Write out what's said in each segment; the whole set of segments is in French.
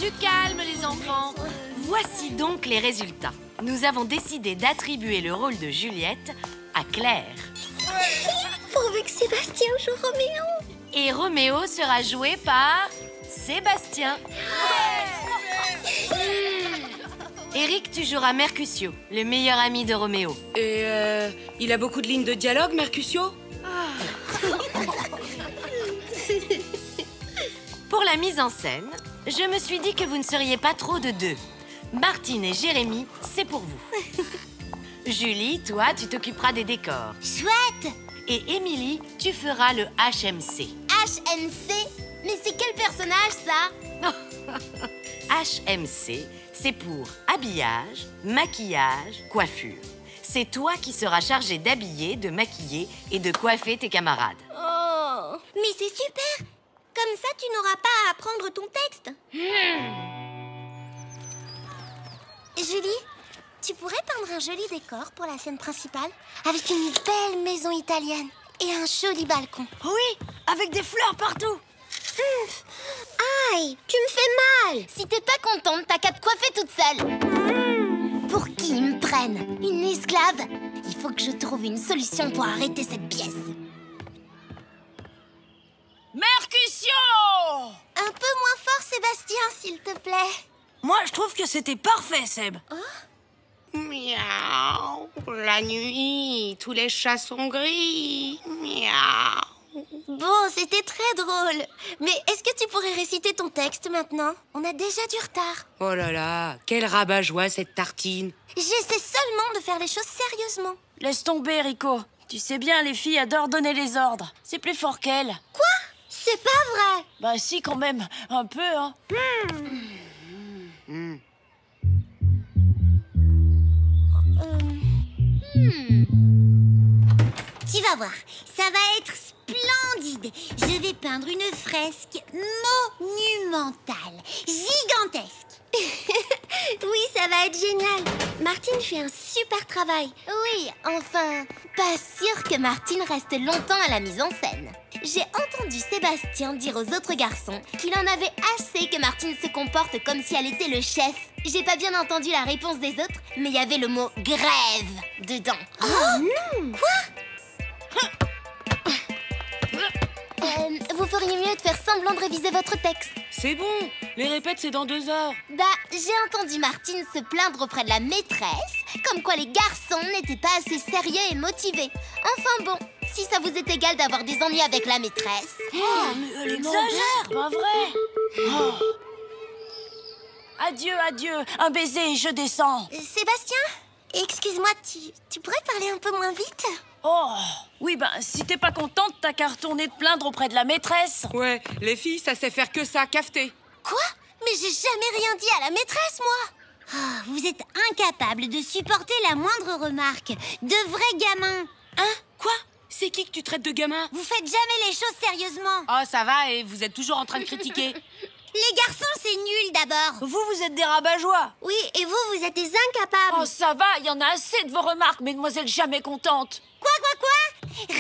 Du calme, les enfants. Voici donc les résultats. Nous avons décidé d'attribuer le rôle de Juliette à Claire. Pourvu que Sébastien joue Roméo. Et Roméo sera joué par Sébastien. Eric, tu joueras Mercutio, le meilleur ami de Roméo. Et il a beaucoup de lignes de dialogue, Mercutio? Pour la mise en scène, je me suis dit que vous ne seriez pas trop de deux. Martine et Jérémy, c'est pour vous. Julie, toi, tu t'occuperas des décors. Chouette. Et Émilie, tu feras le HMC. HMC? Mais c'est quel personnage, ça? HMC, c'est pour habillage, maquillage, coiffure. C'est toi qui seras chargé d'habiller, de maquiller et de coiffer tes camarades. Oh. Mais c'est super. Comme ça, tu n'auras pas à apprendre ton texte. Julie, tu pourrais peindre un joli décor pour la scène principale avec une belle maison italienne et un joli balcon. Oui, avec des fleurs partout. Aïe, tu me fais mal. Si t'es pas contente, t'as qu'à te coiffer toute seule. Pour qui ils me prennent? Une esclave? Il faut que je trouve une solution pour arrêter cette pièce. Mercutio! Un peu moins fort, Sébastien, s'il te plaît. Moi, je trouve que c'était parfait, Seb. Miaou. La nuit, tous les chats sont gris. Miaou. Bon, c'était très drôle. Mais est-ce que tu pourrais réciter ton texte maintenant? On a déjà du retard. Oh là là, quel rabat-joie cette tartine. J'essaie seulement de faire les choses sérieusement. Laisse tomber, Rico. Tu sais bien, les filles adorent donner les ordres. C'est plus fort qu'elles. Quoi? C'est pas vrai. Bah si, quand même. Un peu, hein. Tu vas voir, ça va être splendide. Je vais peindre une fresque monumentale, gigantesque. Oui, ça va être génial. Martine fait un super travail. Oui, enfin, pas sûr que Martine reste longtemps à la mise en scène. J'ai entendu Sébastien dire aux autres garçons qu'il en avait assez que Martine se comporte comme si elle était le chef. J'ai pas bien entendu la réponse des autres, mais il y avait le mot « grève » dedans. Oh non! Quoi? Vous feriez mieux de faire semblant de réviser votre texte. C'est bon, les répètes c'est dans 2 heures. Bah, j'ai entendu Martine se plaindre auprès de la maîtresse, comme quoi les garçons n'étaient pas assez sérieux et motivés. Enfin bon, si ça vous est égal d'avoir des ennuis avec la maîtresse... mais elle exagère, pas vrai. Oh. Adieu, adieu. Un baiser et je descends. Sébastien, excuse-moi, tu pourrais parler un peu moins vite? Oh, oui, ben, si t'es pas contente, t'as qu'à retourner te plaindre auprès de la maîtresse. Ouais, les filles, ça sait faire que ça, cafeter. Quoi? Mais j'ai jamais rien dit à la maîtresse, moi. Oh, vous êtes incapable de supporter la moindre remarque. De vrais gamins. Hein? Quoi? C'est qui que tu traites de gamin? Vous faites jamais les choses sérieusement. Oh, ça va, et vous êtes toujours en train de critiquer. Les garçons, c'est nul d'abord. Vous êtes des rabat-joie. Oui, et vous êtes des incapables. Oh, ça va, il y en a assez de vos remarques, mesdemoiselles jamais contentes. Quoi?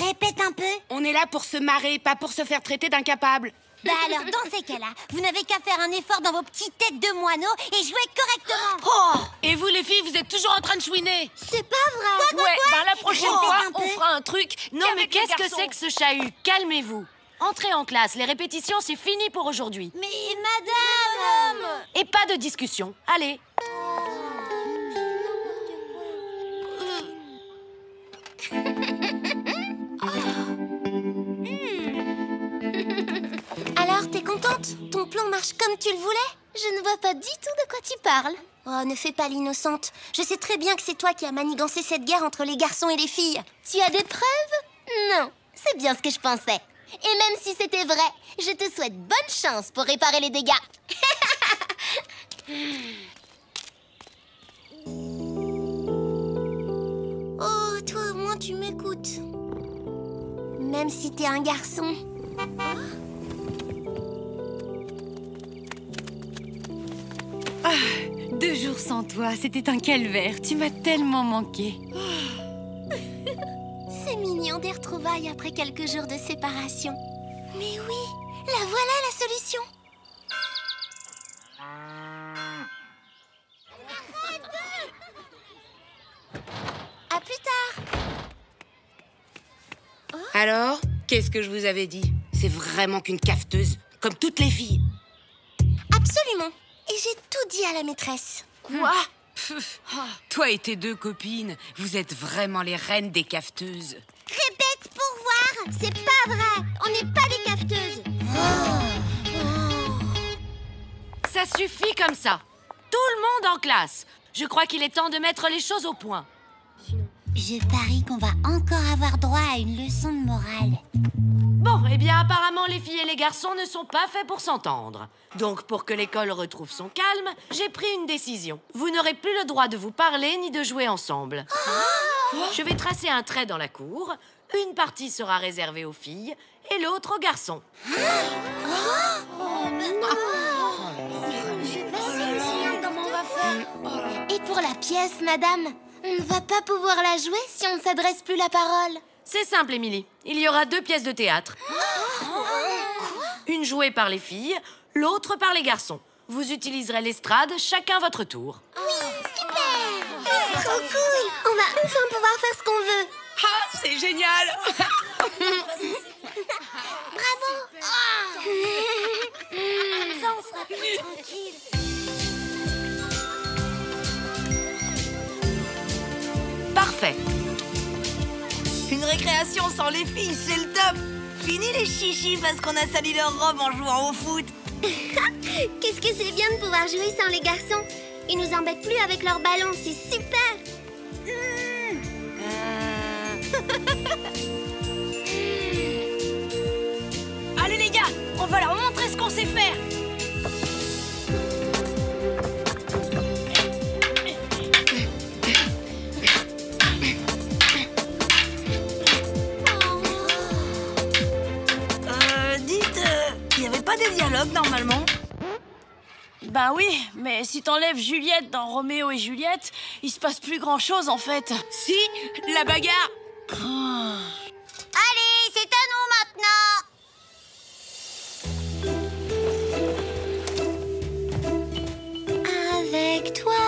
Répète un peu. On est là pour se marrer, pas pour se faire traiter d'incapable. Bah alors, dans ces cas-là, vous n'avez qu'à faire un effort dans vos petites têtes de moineaux et jouer correctement. Oh! Et vous, les filles, vous êtes toujours en train de chouiner. C'est pas vrai. Ouais, ben la prochaine Répète fois, un peu. on fera un truc. Non, mais qu'est-ce que c'est que ce chahut? Calmez-vous. Entrez en classe, les répétitions, c'est fini pour aujourd'hui. Mais madame... Et pas de discussion. Allez. Alors, t'es contente? Ton plan marche comme tu le voulais? Je ne vois pas du tout de quoi tu parles. Oh, ne fais pas l'innocente. Je sais très bien que c'est toi qui as manigancé cette guerre entre les garçons et les filles. Tu as des preuves? Non, c'est bien ce que je pensais. Et même si c'était vrai, je te souhaite bonne chance pour réparer les dégâts. Oh, toi au moins tu m'écoutes. Même si t'es un garçon. Ah, 2 jours sans toi, c'était un calvaire. Tu m'as tellement manqué. C'est mignon des retrouvailles après quelques jours de séparation. Mais oui, la voilà la solution. Alors, qu'est-ce que je vous avais dit? C'est vraiment qu'une cafeteuse, comme toutes les filles. Absolument. Et j'ai tout dit à la maîtresse. Quoi? Toi et tes deux copines, vous êtes vraiment les reines des cafeteuses. Répète pour voir. C'est pas vrai. On n'est pas des cafeteuses. Ça suffit comme ça. Tout le monde en classe. Je crois qu'il est temps de mettre les choses au point. Je parie qu'on va encore avoir droit à une leçon de morale. Bon, eh bien, apparemment, les filles et les garçons ne sont pas faits pour s'entendre. Donc, pour que l'école retrouve son calme, j'ai pris une décision. Vous n'aurez plus le droit de vous parler ni de jouer ensemble. Je vais tracer un trait dans la cour. Une partie sera réservée aux filles et l'autre aux garçons. Comment on va faire? Et pour la pièce, madame? On ne va pas pouvoir la jouer si on ne s'adresse plus la parole. C'est simple, Émilie. Il y aura 2 pièces de théâtre. Une jouée par les filles, l'autre par les garçons. Vous utiliserez l'estrade, chacun votre tour. Oui, super! Trop cool! On va enfin pouvoir faire ce qu'on veut. Ah, c'est génial! Bravo! Comme ça, on sera plus tranquille. Parfait. Une récréation sans les filles, c'est le top. Fini les chichis parce qu'on a sali leur robe en jouant au foot. Qu'est-ce que c'est bien de pouvoir jouer sans les garçons. Ils nous embêtent plus avec leurs ballons, c'est super. Allez les gars, on va leur montrer ce qu'on sait faire. Il n'y avait pas des dialogues normalement? Ben oui, mais si t'enlèves Juliette dans Roméo et Juliette, il se passe plus grand-chose en fait. Si, la bagarre! Allez, c'est à nous maintenant. Avec toi,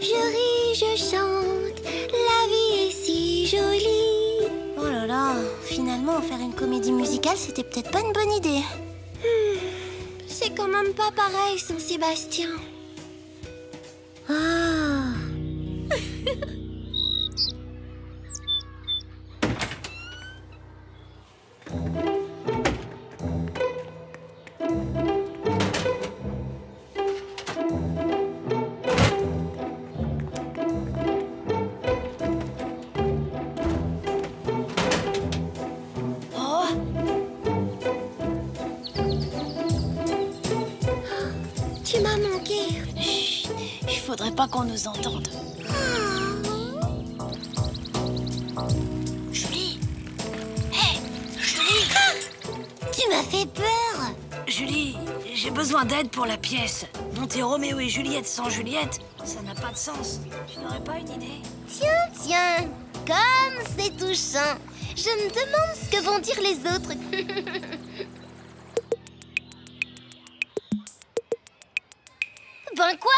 je ris, je chante, la vie est si jolie. Oh là là, finalement, faire une comédie musicale, c'était peut-être pas une bonne idée. C'est quand même pas pareil sans Sébastien. Ah. Tu m'as manqué. Chut, il faudrait pas qu'on nous entende. Julie! Hé! Julie! Tu m'as fait peur. Julie, j'ai besoin d'aide pour la pièce. Monter Roméo et Juliette sans Juliette, ça n'a pas de sens. Tu n'aurais pas une idée? Tiens, comme c'est touchant. Je me demande ce que vont dire les autres. Ben quoi?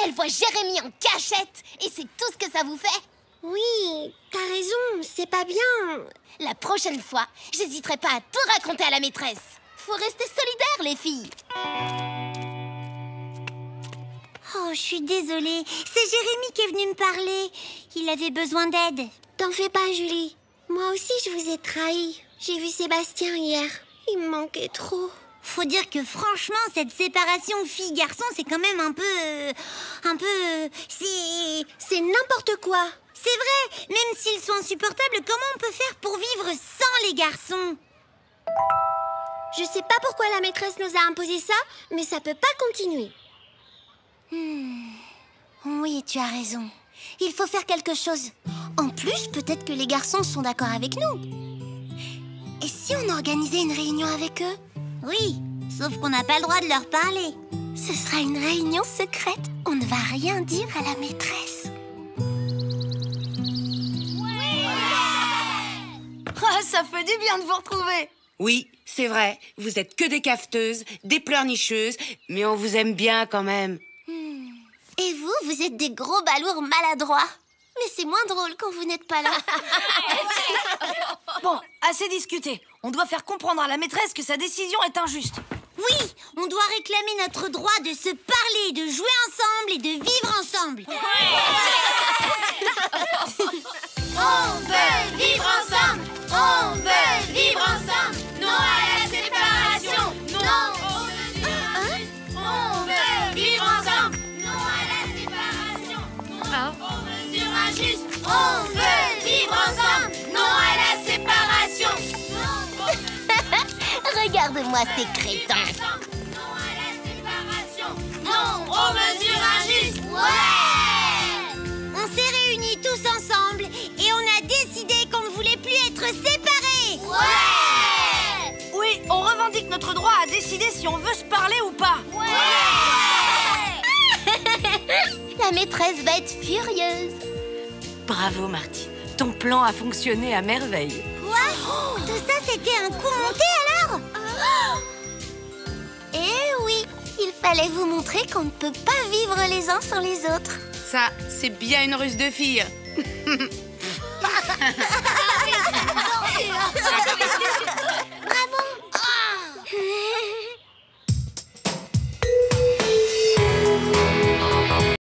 Elle voit Jérémie en cachette et c'est tout ce que ça vous fait? Oui, t'as raison, c'est pas bien. La prochaine fois, j'hésiterai pas à tout raconter à la maîtresse. Faut rester solidaires, les filles. Oh, je suis désolée. C'est Jérémie qui est venu me parler. Il avait besoin d'aide. T'en fais pas, Julie. Moi aussi, je vous ai trahi. J'ai vu Sébastien hier. Il me manquait trop. Faut dire que franchement, cette séparation fille-garçon, c'est quand même un peu... C'est n'importe quoi. C'est vrai, même s'ils sont insupportables, comment on peut faire pour vivre sans les garçons? Je sais pas pourquoi la maîtresse nous a imposé ça, mais ça peut pas continuer. Oui, tu as raison. Il faut faire quelque chose. En plus, peut-être que les garçons sont d'accord avec nous. Et si on organisait une réunion avec eux? Oui, sauf qu'on n'a pas le droit de leur parler. Ce sera une réunion secrète. On ne va rien dire à la maîtresse. Ah, ça fait du bien de vous retrouver. Oui, c'est vrai, vous êtes que des cafeteuses, des pleurnicheuses, mais on vous aime bien quand même. Et vous êtes des gros balourds maladroits. Mais c'est moins drôle quand vous n'êtes pas là. Bon, assez discuté. On doit faire comprendre à la maîtresse que sa décision est injuste. Oui, on doit réclamer notre droit de se parler, de jouer ensemble et de vivre ensemble. On veut vivre ensemble. On veut vivre ensemble. Non à la séparation. Non aux mesures injustes. On veut vivre ensemble. Non à la séparation. Non aux mesures injustes. On veut vivre ensemble. Non à la séparation. Non aux Regarde-moi ces crétins. Non à la séparation. Non aux mesures injustes. On s'est réunis tous ensemble et on a décidé qu'on ne voulait plus être séparés. Oui, on revendique notre droit à décider si on veut se parler ou pas. La maîtresse va être furieuse. Bravo, Martine. Ton plan a fonctionné à merveille. Quoi? Tout ça, c'était un coup monté alors? Eh oui, il fallait vous montrer qu'on ne peut pas vivre les uns sans les autres. Ça, c'est bien une ruse de fille.